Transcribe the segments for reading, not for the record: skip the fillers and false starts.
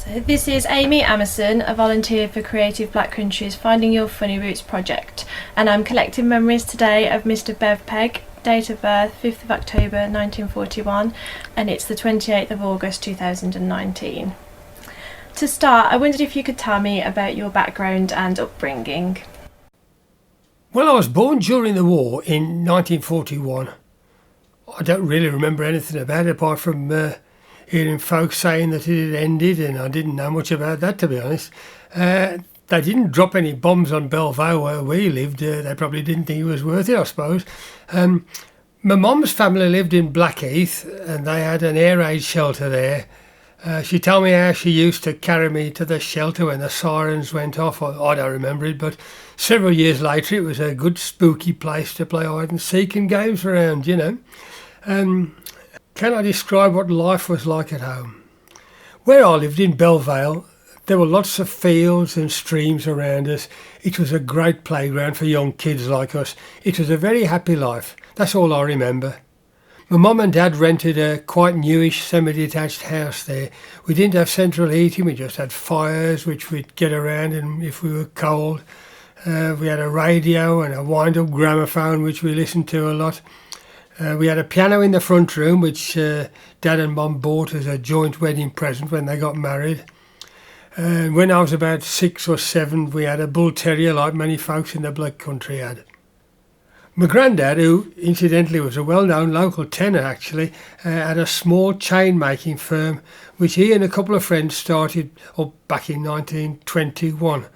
this is Amy Amison, a volunteer for Creative Black Country's Finding Your Funny Roots project, and I'm collecting memories today of Mr. Bev Pegg, date of birth 5th of October 1941, and it's the 28th of August 2019. To start, I wondered if you could tell me about your background and upbringing. Well, I was born during the war in 1941. I don't really remember anything about it apart from hearing folks saying that it had ended, and I didn't know much about that, to be honest. They didn't drop any bombs on Belvaux where we lived. They probably didn't think it was worth it, I suppose. My mum's family lived in Blackheath, and they had an air raid shelter there. She told me how she used to carry me to the shelter when the sirens went off. I don't remember it, but several years later it was a good spooky place to play hide and seek and games around, you know. Can I describe what life was like at home? Where I lived in Belvaux, there were lots of fields and streams around us. It was a great playground for young kids like us. It was a very happy life. That's all I remember. My mum and dad rented a quite newish semi-detached house there. We didn't have central heating, we just had fires which we'd get around and if we were cold. We had a radio and a wind-up gramophone which we listened to a lot. We had a piano in the front room which Dad and Mum bought as a joint wedding present when they got married. When I was about 6 or 7 we had a bull terrier like many folks in the Black Country had. My granddad, who incidentally was a well-known local tenor actually, had a small chain-making firm which he and a couple of friends started up back in 1921.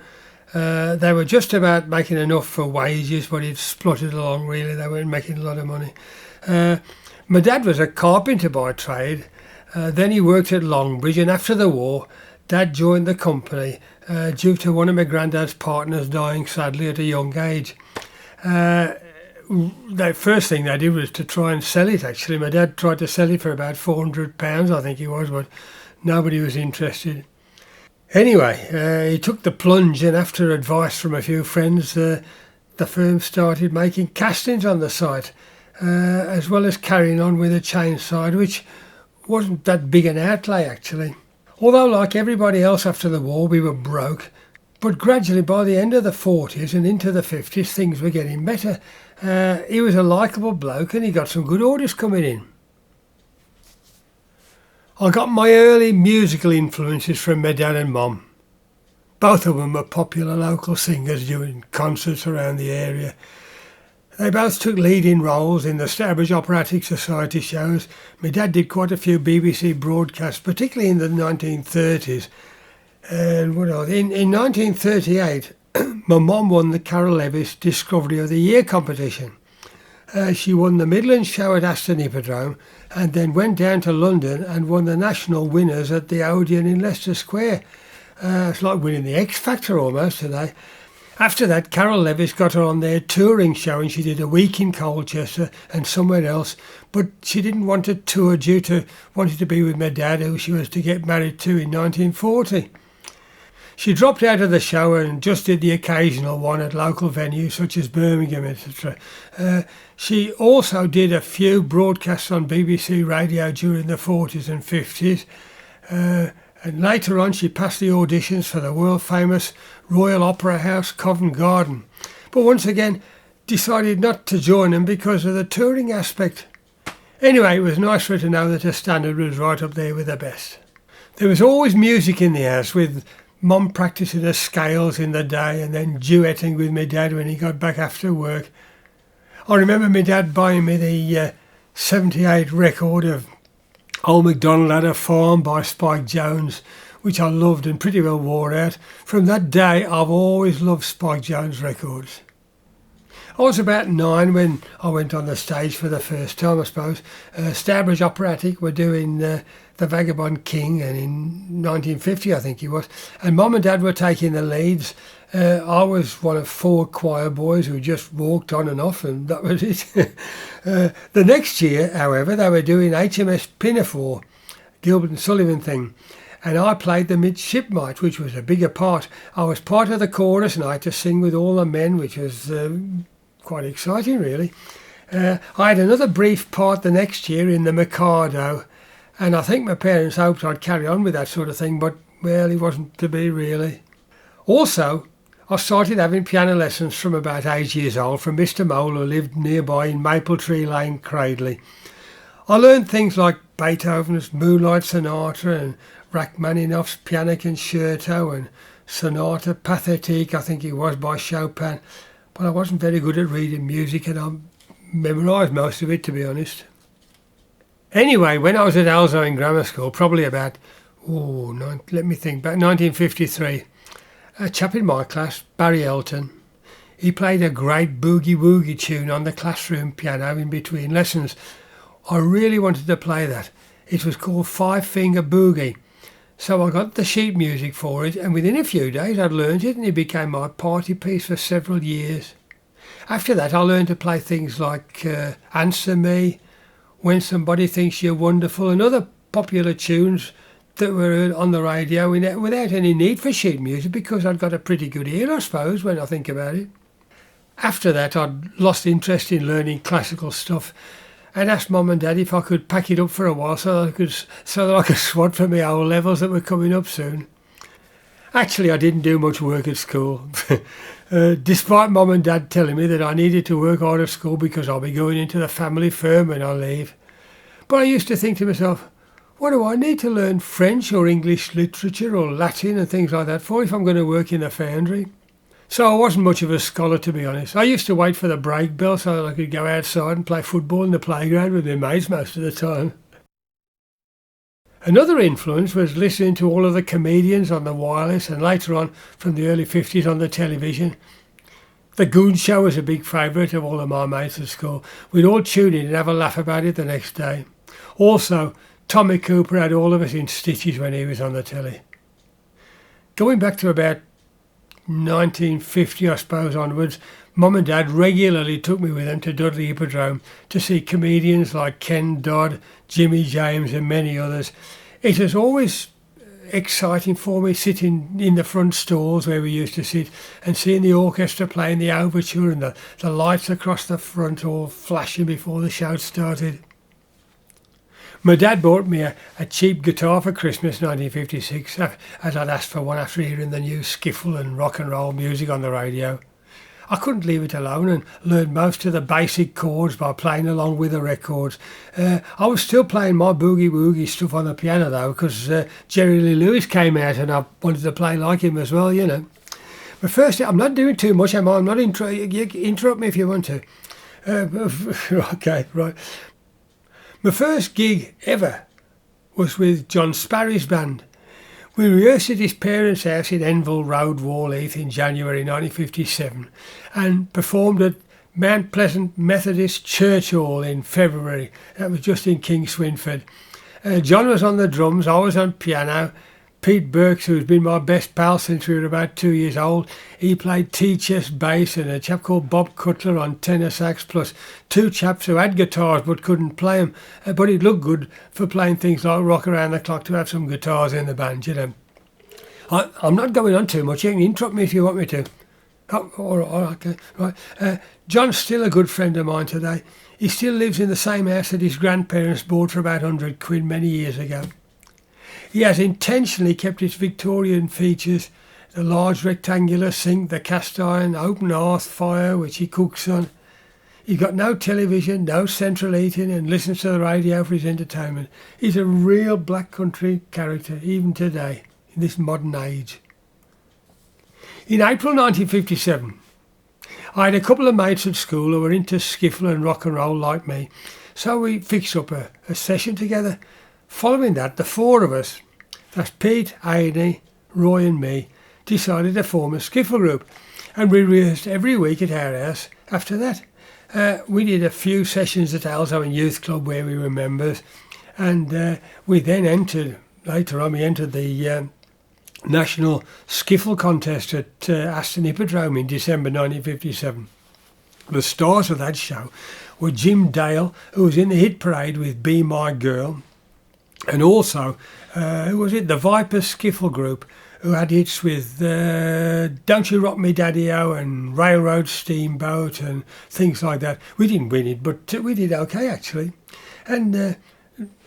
They were just about making enough for wages, but it spluttered along really. They weren't making a lot of money. My dad was a carpenter by trade. Then he worked at Longbridge, and after the war, Dad joined the company due to one of my granddad's partners dying sadly at a young age. The first thing they did was to try and sell it, actually. My dad tried to sell it for about £400, I think it was, but nobody was interested. Anyway, he took the plunge, and after advice from a few friends, the firm started making castings on the site, as well as carrying on with the chain side, which wasn't that big an outlay, actually. Although, like everybody else after the war, we were broke, but gradually by the end of the 40s and into the 50s, things were getting better. He was a likeable bloke and he got some good orders coming in. I got my early musical influences from my dad and mum. Both of them were popular local singers doing concerts around the area. They both took leading roles in the Stourbridge Operatic Society shows. My dad did quite a few BBC broadcasts, particularly in the 1930s. And in 1938, my mum won the Carol Levis Discovery of the Year competition. She won the Midlands show at Aston Hippodrome and then went down to London and won the national winners at the Odeon in Leicester Square. It's like winning the X Factor almost today. After that, Carol Levis got her on their touring show and she did a week in Colchester and somewhere else, but she didn't want to tour due to wanting to be with my dad, who she was to get married to in 1940. She dropped out of the show and just did the occasional one at local venues such as Birmingham, etc. She also did a few broadcasts on BBC Radio during the 40s and 50s. And later on she passed the auditions for the world famous Royal Opera House, Covent Garden. But once again decided not to join them because of the touring aspect. Anyway, it was nice for her to know that her standard was right up there with the best. There was always music in the house, with Mum practising her scales in the day and then duetting with my dad when he got back after work. I remember my dad buying me the 78 record of Old MacDonald Had a Farm by Spike Jones, which I loved and pretty well wore out. From that day, I've always loved Spike Jones records. I was about 9 when I went on the stage for the first time, I suppose. Stourbridge Operatic were doing The Vagabond King, and in 1950, I think he was. And Mum and Dad were taking the leads. I was one of 4 choir boys who just walked on and off, and that was it. The next year, however, they were doing HMS Pinafore, Gilbert and Sullivan thing. And I played the midshipmite, which was a bigger part. I was part of the chorus and I had to sing with all the men, which was quite exciting, really. I had another brief part the next year in the Mikado, and I think my parents hoped I'd carry on with that sort of thing, but well, he wasn't to be really. Also, I started having piano lessons from about 8 years old from Mr. Mole, who lived nearby in Maple Tree Lane, Cradley. I learned things like Beethoven's Moonlight Sonata and Rachmaninoff's Piano Concerto and Sonata Pathétique, I think it was, by Chopin. But I wasn't very good at reading music, and I memorised most of it, to be honest. Anyway, when I was at Alzo Grammar School, probably about, about 1953, a chap in my class, Barry Elton, he played a great boogie-woogie tune on the classroom piano in between lessons. I really wanted to play that. It was called Five Finger Boogie. So I got the sheet music for it, and within a few days I'd learned it, and it became my party piece for several years. After that I learned to play things like Answer Me, When Somebody Thinks You're Wonderful, and other popular tunes that were heard on the radio without any need for sheet music, because I'd got a pretty good ear, I suppose, when I think about it. After that I'd lost interest in learning classical stuff, and asked Mum and Dad if I could pack it up for a while so that I could swat for my O levels that were coming up soon. Actually, I didn't do much work at school, despite Mum and Dad telling me that I needed to work hard at school because I'll be going into the family firm when I leave. But I used to think to myself, what do I need to learn French or English literature or Latin and things like that for if I'm going to work in a foundry? So I wasn't much of a scholar, to be honest. I used to wait for the break bell so that I could go outside and play football in the playground with my mates most of the time. Another influence was listening to all of the comedians on the wireless, and later on from the early 50s on the television. The Goon Show was a big favourite of all of my mates at school. We'd all tune in and have a laugh about it the next day. Also, Tommy Cooper had all of us in stitches when he was on the telly. Going back to about 1950, I suppose, onwards, Mum and Dad regularly took me with them to Dudley Hippodrome to see comedians like Ken Dodd, Jimmy James and many others. It was always exciting for me sitting in the front stalls where we used to sit and seeing the orchestra playing the overture and the lights across the front all flashing before the show started. My dad bought me a cheap guitar for Christmas 1956, as I'd asked for one after hearing the new skiffle and rock and roll music on the radio. I couldn't leave it alone and learned most of the basic chords by playing along with the records. I was still playing my boogie-woogie stuff on the piano though, because Jerry Lee Lewis came out and I wanted to play like him as well, you know. But first, I'm not doing too much, am I? I'm not interrupt me if you want to. Okay, right. My first gig ever was with John Sparry's band. We rehearsed at his parents' house in Enville Road, Warleith in January 1957 and performed at Mount Pleasant Methodist Church Hall in February. That was just in King Swinford. John was on the drums, I was on piano. Pete Burks, who's been my best pal since we were about 2 years old, he played T-chest bass, and a chap called Bob Cutler on tenor sax, plus two chaps who had guitars but couldn't play them. But it looked good for playing things like Rock Around the Clock to have some guitars in the band, you know. I'm not going on too much. You can interrupt me if you want me to. Oh, all right, okay, right. John's still a good friend of mine today. He still lives in the same house that his grandparents bought for about £100 many years ago. He has intentionally kept its Victorian features, the large rectangular sink, the cast iron, open hearth fire which he cooks on. He's got no television, no central heating, and listens to the radio for his entertainment. He's a real black country character, even today, in this modern age. In April 1957, I had a couple of mates at school who were into skiffle and rock and roll like me, so we fixed up a session together. Following that, the four of us, that's Pete, Amy, Roy and me, decided to form a skiffle group, and we rehearsed every week at our house after that. We did a few sessions at Alzo and Youth Club where we were members, and we then entered the National Skiffle Contest at Aston Hippodrome in December 1957. The stars of that show were Jim Dale, who was in the hit parade with Be My Girl, and also, the Viper Skiffle Group, who had hits with Don't You Rock Me Daddy-O and Railroad Steamboat and things like that. We didn't win it, but we did okay actually. And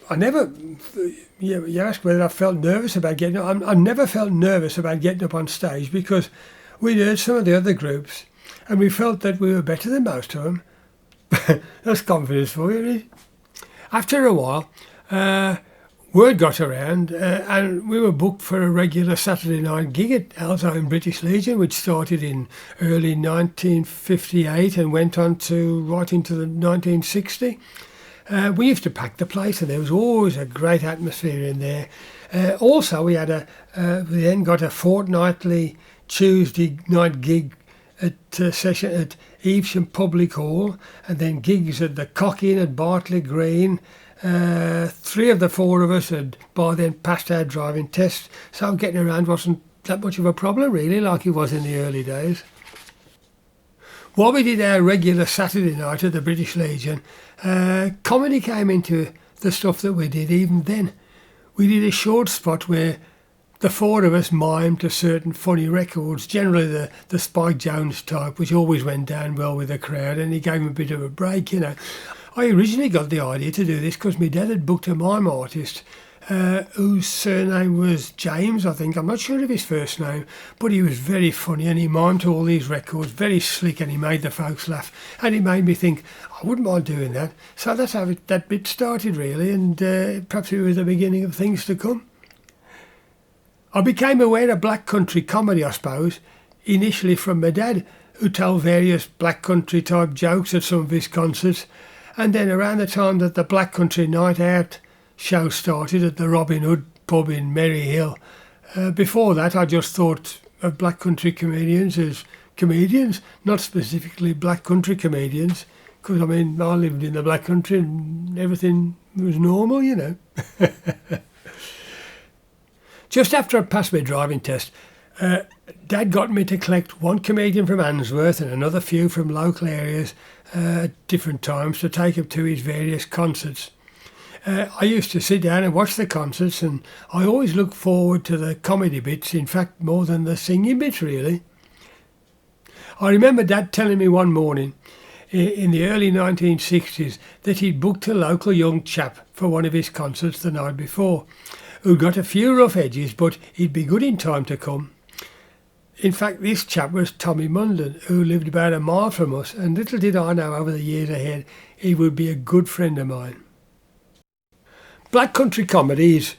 I never, you ask whether I felt nervous about getting up. I never felt nervous about getting up on stage because we'd heard some of the other groups and we felt that we were better than most of them. That's confidence for you, really. After a while, word got around and we were booked for a regular Saturday night gig at Alzheimer's British Legion, which started in early 1958 and went on to right into the 1960. We used to pack the place and there was always a great atmosphere in there. Also, we then got a fortnightly Tuesday night gig session at Evesham Public Hall, and then gigs at the Cock Inn at Bartley Green. 3 of the 4 of us had by then passed our driving test, so getting around wasn't that much of a problem really, like it was in the early days. While we did our regular Saturday night at the British Legion, comedy came into the stuff that we did even then. We did a short spot where the 4 of us mimed to certain funny records, generally the Spike Jones type, which always went down well with the crowd, and he gave him a bit of a break, you know. I originally got the idea to do this because my dad had booked a mime artist whose surname was James, I think. I'm not sure of his first name, but he was very funny and he mimed to all these records, very slick, and he made the folks laugh. And it made me think, I wouldn't mind doing that. So that's how that bit started, really, and perhaps it was the beginning of things to come. I became aware of black country comedy, I suppose, initially from my dad, who told various black country type jokes at some of his concerts. And then around the time that the Black Country Night Out show started at the Robin Hood pub in Merry Hill, before that I just thought of black country comedians as comedians, not specifically black country comedians, because I mean I lived in the black country and everything was normal, you know. Just after I passed my driving test, Dad got me to collect one comedian from Answorth and another few from local areas at different times to take up to his various concerts. I used to sit down and watch the concerts, and I always looked forward to the comedy bits, in fact more than the singing bits really. I remember Dad telling me one morning in the early 1960s that he'd booked a local young chap for one of his concerts the night before, who'd got a few rough edges, but he'd be good in time to come. In fact, this chap was Tommy Munden, who lived about a mile from us, and little did I know over the years ahead he would be a good friend of mine. Black country comedy is,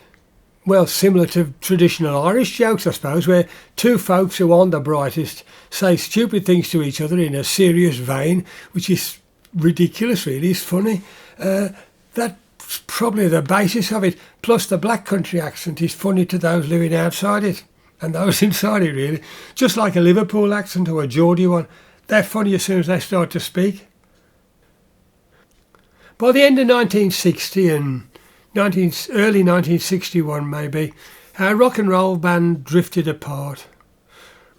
well, similar to traditional Irish jokes, I suppose, where 2 folks who aren't the brightest say stupid things to each other in a serious vein, which is ridiculous, really. It's funny. That's probably the basis of it. Plus, the black country accent is funny to those living outside it. And those inside it, really. Just like a Liverpool accent or a Geordie one. They're funny as soon as they start to speak. By the end of 1960 and early 1961 maybe, our rock and roll band drifted apart.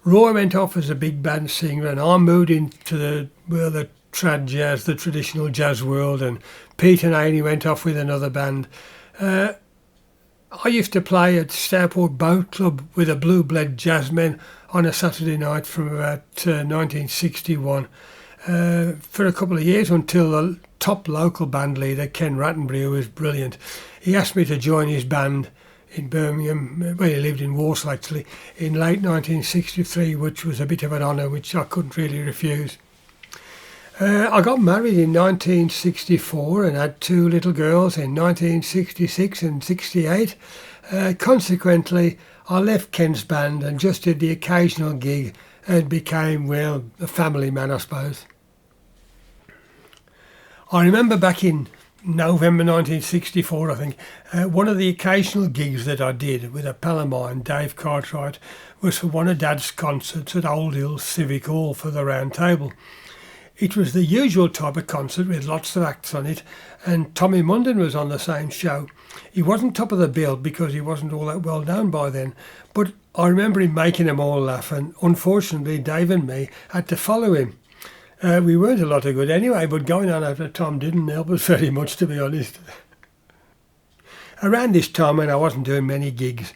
Roy went off as a big band singer and I moved into the trad jazz, the traditional jazz world, and Pete and Amy went off with another band. I used to play at Stourport Boat Club with the Blue Bled Jazzmen on a Saturday night from about 1961 for a couple of years until the top local band leader, Ken Rattenbury, who was brilliant, he asked me to join his band in Birmingham, well, he lived in Walsall actually, in late 1963, which was a bit of an honour which I couldn't really refuse. I got married in 1964 and had 2 little girls in 1966 and 68. Consequently, I left Ken's band and just did the occasional gig and became, well, a family man, I suppose. I remember back in November 1964, I think, one of the occasional gigs that I did with a pal of mine, Dave Cartwright, was for one of Dad's concerts at Old Hills Civic Hall for the Round Table. It was the usual type of concert with lots of acts on it, and Tommy Munden was on the same show. He wasn't top of the bill because he wasn't all that well known by then, but I remember him making them all laugh, and unfortunately Dave and me had to follow him. We weren't a lot of good anyway, but going on after Tom didn't help us very much, to be honest. Around this time when I wasn't doing many gigs,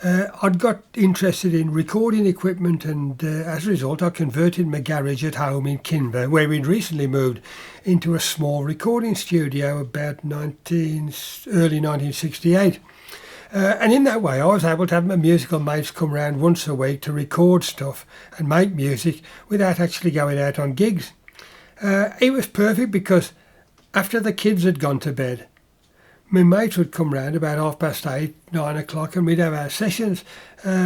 I'd got interested in recording equipment, and as a result I converted my garage at home in Kinver, where we'd recently moved, into a small recording studio about early 1968. And in that way I was able to have my musical mates come round once a week to record stuff and make music without actually going out on gigs. It was perfect because after the kids had gone to bed, my mates would come round about 8:30, 9 o'clock, and we'd have our sessions.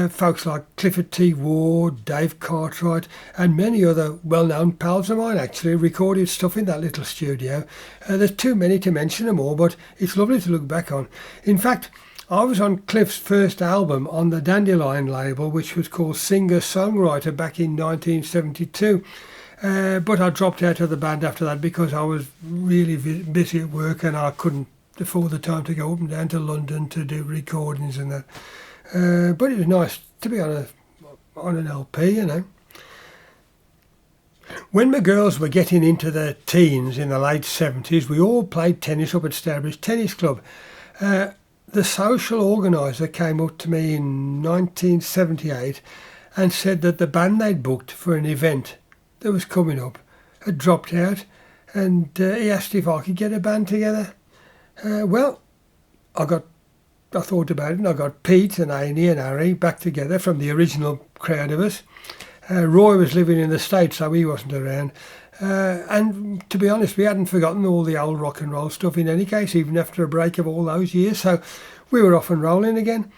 Folks like Clifford T. Ward, Dave Cartwright, and many other well-known pals of mine actually recorded stuff in that little studio. There's too many to mention them all, but it's lovely to look back on. In fact, I was on Cliff's first album on the Dandelion label, which was called Singer-Songwriter, back in 1972. But I dropped out of the band after that because I was really busy at work and I couldn't afford the time to go up and down to London to do recordings and that. But it was nice to be on an LP, you know. When my girls were getting into their teens in the late 70s, we all played tennis up at Stourbridge Tennis Club. The social organiser came up to me in 1978 and said that the band they'd booked for an event that was coming up had dropped out, and he asked if I could get a band together. Well, I thought about it, and I got Pete and Amy and Harry back together from the original crowd of us. Roy was living in the States, so he wasn't around. And to be honest, we hadn't forgotten all the old rock and roll stuff in any case, even after a break of all those years. So we were off and rolling again.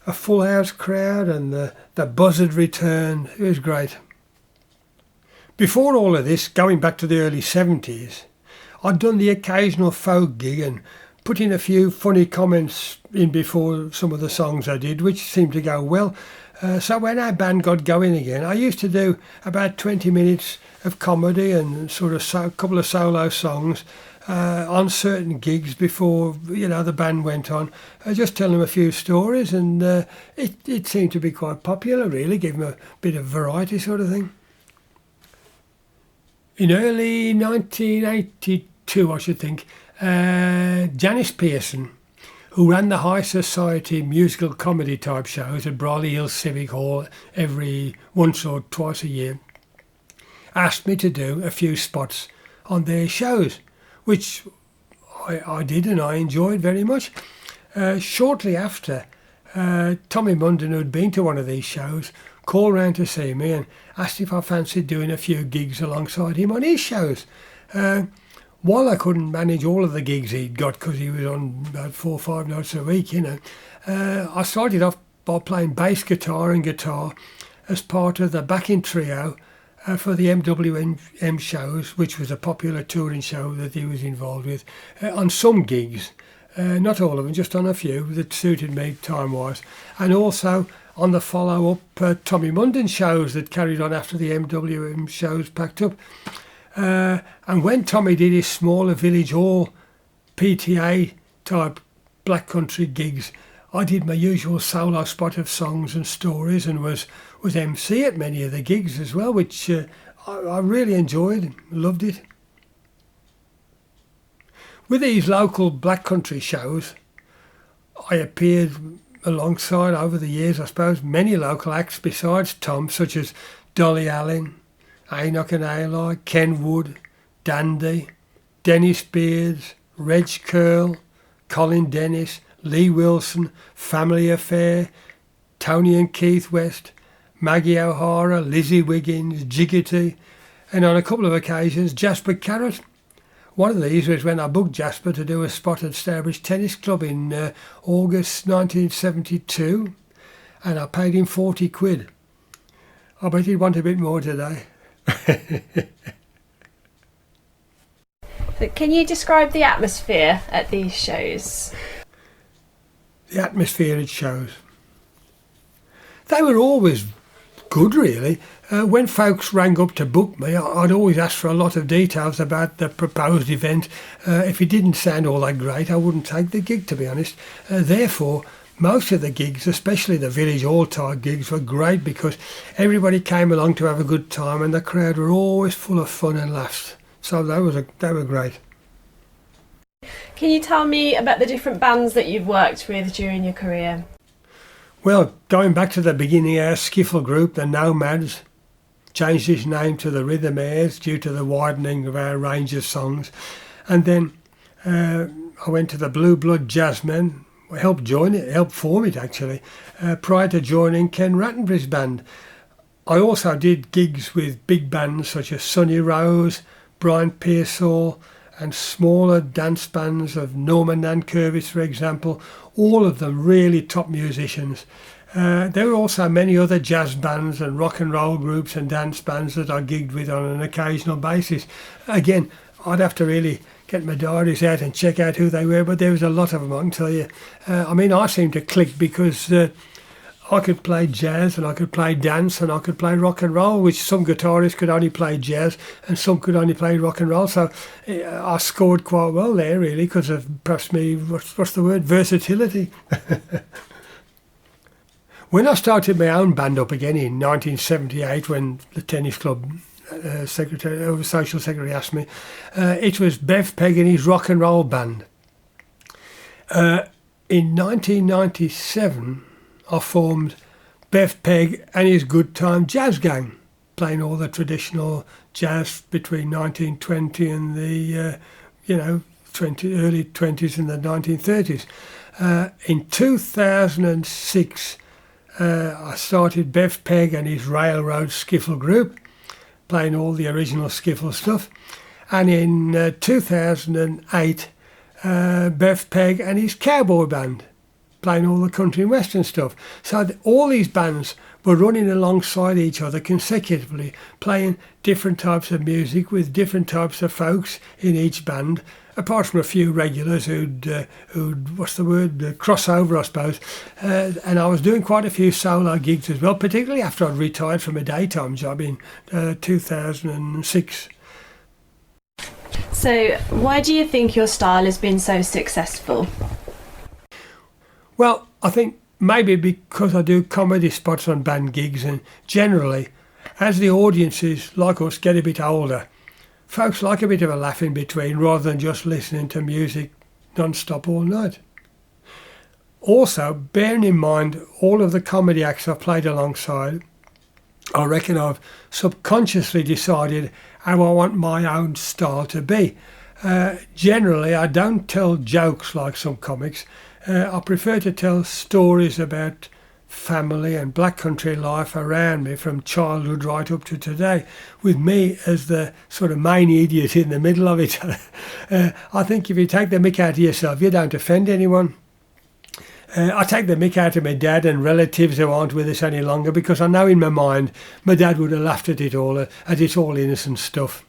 A full house crowd, and the buzz had returned. It was great. Before all of this, going back to the early 70s, I'd done the occasional folk gig and put in a few funny comments in before some of the songs I did, which seemed to go well. So when our band got going again, I used to do about 20 minutes of comedy and sort of a couple of solo songs on certain gigs before, you know, the band went on. I just tell them a few stories, and it seemed to be quite popular, really, give them a bit of variety sort of thing. In early 1982, I should think, Janice Pearson, who ran the high society musical comedy type shows at Brierley Hills Civic Hall every once or twice a year, asked me to do a few spots on their shows, which I did and I enjoyed very much. Shortly after, Tommy Munden, who'd been to one of these shows, called round to see me and asked if I fancied doing a few gigs alongside him on his shows. While I couldn't manage all of the gigs he'd got because he was on about 4 or 5 nights a week, you know, I started off by playing bass guitar and guitar as part of the backing trio for the MWM shows, which was a popular touring show that he was involved with, on some gigs, not all of them, just on a few that suited me time-wise, and also on the follow-up Tommy Munden shows that carried on after the MWM shows packed up. And when Tommy did his smaller village hall PTA type black country gigs, I did my usual solo spot of songs and stories and was MC at many of the gigs as well, which I really enjoyed, loved it. With these local black country shows, I appeared alongside, over the years I suppose, many local acts besides Tom, such as Dolly Allen, Enoch and Eli, Ken Wood, Dandy, Dennis Beards, Reg Curl, Colin Dennis, Lee Wilson, Family Affair, Tony and Keith West, Maggie O'Hara, Lizzie Wiggins, Jiggity, and on a couple of occasions Jasper Carrot. One of these was when I booked Jasper to do a spot at Stourbridge Tennis Club in August 1972, and I paid him 40 quid. I bet he'd want a bit more today. So can you describe the atmosphere at these shows? The atmosphere at shows. They were always good, really. When folks rang up to book me, I'd always ask for a lot of details about the proposed event. If it didn't sound all that great, I wouldn't take the gig, to be honest. Therefore, most of the gigs, especially the village hall-type gigs, were great because everybody came along to have a good time and the crowd were always full of fun and laughs. So they were great. Can you tell me about the different bands that you've worked with during your career? Well, going back to the beginning, our skiffle group, the Nomads, changed its name to the Rhythmaires due to the widening of our range of songs. And then I went to the Blue Blood Jazzmen, helped form it actually, prior to joining Ken Rattenbury's band. I also did gigs with big bands such as Sonny Rose, Brian Pearsall, and smaller dance bands of Norman Nankervis, for example, all of them really top musicians. There were also many other jazz bands and rock and roll groups and dance bands that I gigged with on an occasional basis. Again, I'd have to really get my diaries out and check out who they were, but there was a lot of them, I can tell you. I seemed to click because I could play jazz and I could play dance and I could play rock and roll, which some guitarists could only play jazz and some could only play rock and roll. So I scored quite well there, really, because of perhaps me, what's the word, versatility. When I started my own band up again in 1978, when the tennis club social secretary asked me, it was Bev Pegg and his rock and roll band. In 1997, I formed Bev Pegg and his Good Time Jazz Gang, playing all the traditional jazz between 1920 and the early 20s and the 1930s. In 2006, I started Bev Pegg and his Railroad Skiffle group, playing all the original skiffle stuff. And in 2008, Bev Pegg and his Cowboy Band, playing all the country and western stuff. So all these bands were running alongside each other consecutively, playing different types of music with different types of folks in each band, apart from a few regulars who'd cross over, I suppose. And I was doing quite a few solo gigs as well, particularly after I'd retired from a daytime job in 2006. So why do you think your style has been so successful? Well, I think maybe because I do comedy spots on band gigs, and generally, as the audiences like us get a bit older, folks like a bit of a laugh in between rather than just listening to music non-stop all night. Also, bearing in mind all of the comedy acts I've played alongside, I reckon I've subconsciously decided how I want my own style to be. Generally, I don't tell jokes like some comics. I prefer to tell stories about family and black country life around me from childhood right up to today, with me as the sort of main idiot in the middle of it. I think if you take the mick out of yourself, you don't offend anyone. I take the mick out of my dad and relatives who aren't with us any longer, because I know in my mind my dad would have laughed at it all innocent stuff.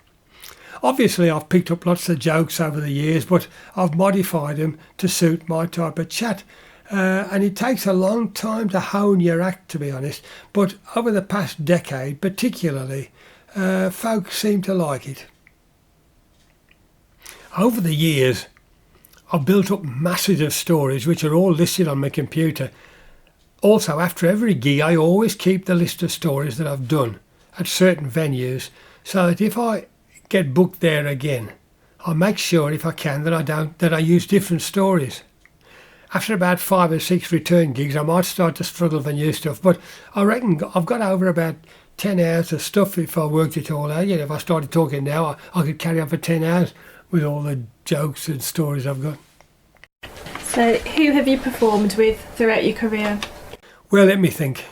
Obviously, I've picked up lots of jokes over the years, but I've modified them to suit my type of chat. And it takes a long time to hone your act, to be honest. But over the past decade, particularly, folks seem to like it. Over the years, I've built up masses of stories which are all listed on my computer. Also, after every gig, I always keep the list of stories that I've done at certain venues, so that if I get booked there again, I'll make sure, if I can, that I use different stories. After about 5 or 6 return gigs, I might start to struggle for new stuff, but I reckon I've got over about 10 hours of stuff if I worked it all out. If I started talking now, I could carry on for 10 hours with all the jokes and stories I've got. So who have you performed with throughout your career? Well, let me think.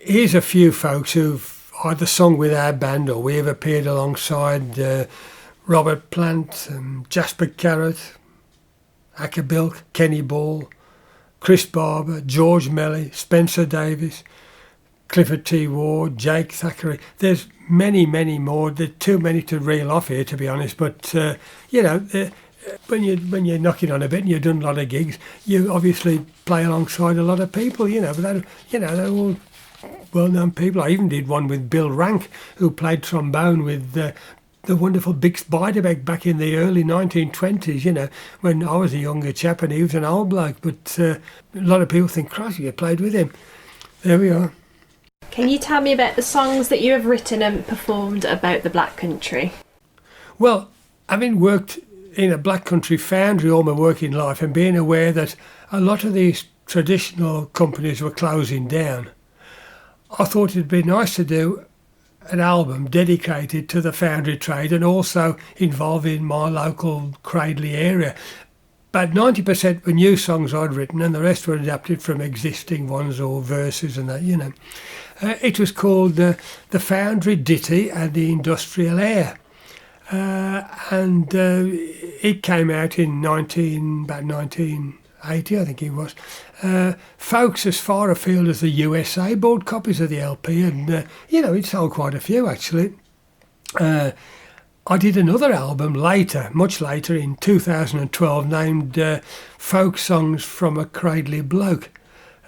Here's a few folks who've either sung with our band or we have appeared alongside: Robert Plant, Jasper Carrot, Acker Bilk, Kenny Ball, Chris Barber, George Melly, Spencer Davis, Clifford T. Ward, Jake Thackeray. There's many, many more. There's too many to reel off here, to be honest. But, when you're knocking on a bit and you've done a lot of gigs, you obviously play alongside a lot of people, but they're all well-known people. I even did one with Bill Rank, who played trombone with the wonderful Bix Beiderbecke back in the early 1920s, when I was a younger chap and he was an old bloke. But a lot of people think, Christ, you played with him. There we are. Can you tell me about the songs that you have written and performed about the Black Country? Well, having worked in a Black Country foundry all my working life and being aware that a lot of these traditional companies were closing down, I thought it'd be nice to do an album dedicated to the foundry trade and also involving my local Cradley area. But 90% were new songs I'd written and the rest were adapted from existing ones or verses and that, you know. It was called The Foundry Ditty and the Industrial Air. And it came out in about 1980, I think it was. Folks as far afield as the USA bought copies of the LP and, you know, it sold quite a few actually. I did another album later, much later in 2012, named Folk Songs from a Cradley Bloke.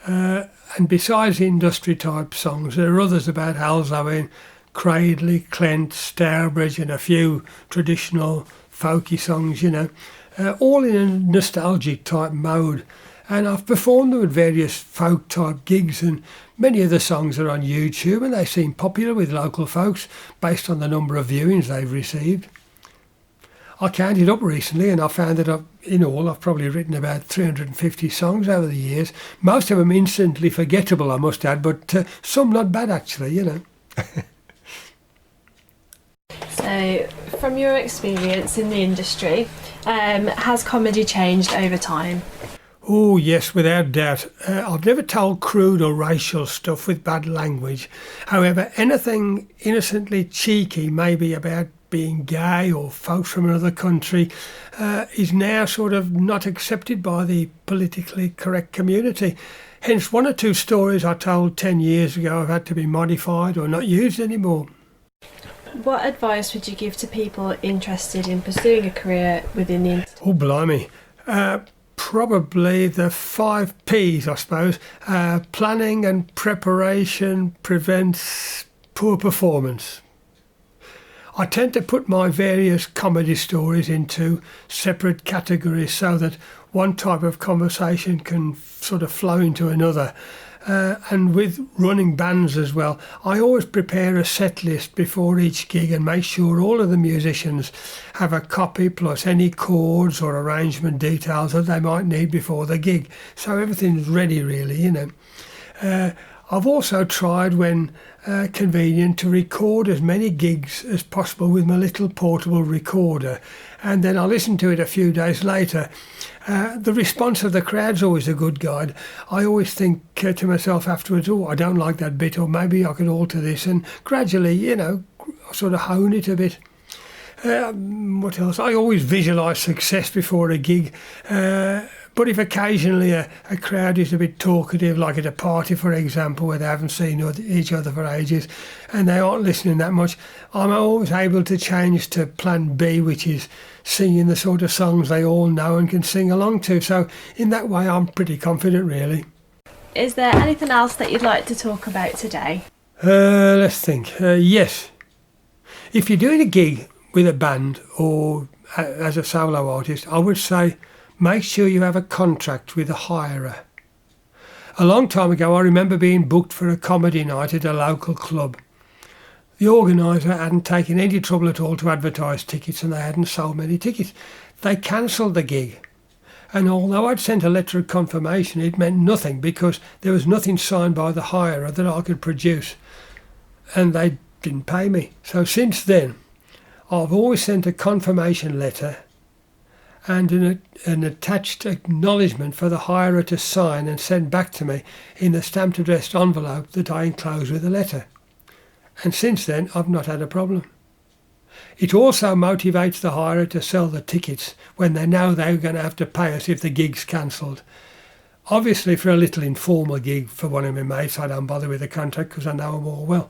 And besides the industry type songs, there are others about Halsowin, Cradley, Clent, Stourbridge and a few traditional folky songs, you know, all in a nostalgic type mode. And I've performed them at various folk type gigs and many of the songs are on YouTube and they seem popular with local folks based on the number of viewings they've received. I counted up recently and I found that in all I've probably written about 350 songs over the years. Most of them instantly forgettable, I must add, but some not bad actually, you know. So, from your experience in the industry, has comedy changed over time? Oh yes, without doubt. I've never told crude or racial stuff with bad language. However, anything innocently cheeky, maybe about being gay or folks from another country, is now sort of not accepted by the politically correct community. Hence, one or two stories I told 10 years ago have had to be modified or not used anymore. What advice would you give to people interested in pursuing a career within the industry? Oh, blimey. Probably the 5 P's, I suppose. Planning and preparation prevents poor performance. I tend to put my various comedy stories into separate categories so that one type of conversation can sort of flow into another. And with running bands as well, I always prepare a set list before each gig and make sure all of the musicians have a copy plus any chords or arrangement details that they might need before the gig. So everything's ready really, you know. I've also tried when convenient to record as many gigs as possible with my little portable recorder and then I listen to it a few days later. The response of the crowd's always a good guide. I always think to myself afterwards, oh, I don't like that bit, or maybe I could alter this, and gradually, you know, sort of hone it a bit. What else? I always visualise success before a gig. But if occasionally a crowd is a bit talkative, like at a party, for example, where they haven't seen each other for ages and they aren't listening that much, I'm always able to change to plan B, which is singing the sort of songs they all know and can sing along to. So in that way, I'm pretty confident, really. Is there anything else that you'd like to talk about today? Let's think. Yes. If you're doing a gig with a band or as a solo artist, I would say make sure you have a contract with a hirer. A long time ago, I remember being booked for a comedy night at a local club. The organiser hadn't taken any trouble at all to advertise tickets and they hadn't sold many tickets. They cancelled the gig. And although I'd sent a letter of confirmation, it meant nothing because there was nothing signed by the hirer that I could produce. And they didn't pay me. So since then, I've always sent a confirmation letter and an attached acknowledgement for the hirer to sign and send back to me in the stamped addressed envelope that I enclose with the letter. And since then, I've not had a problem. It also motivates the hirer to sell the tickets when they know they're going to have to pay us if the gig's cancelled. Obviously, for a little informal gig for one of my mates, I don't bother with the contract because I know them all well.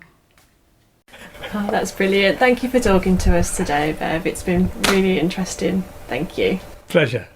Oh, that's brilliant. Thank you for talking to us today, Bev. It's been really interesting. Thank you. Pleasure.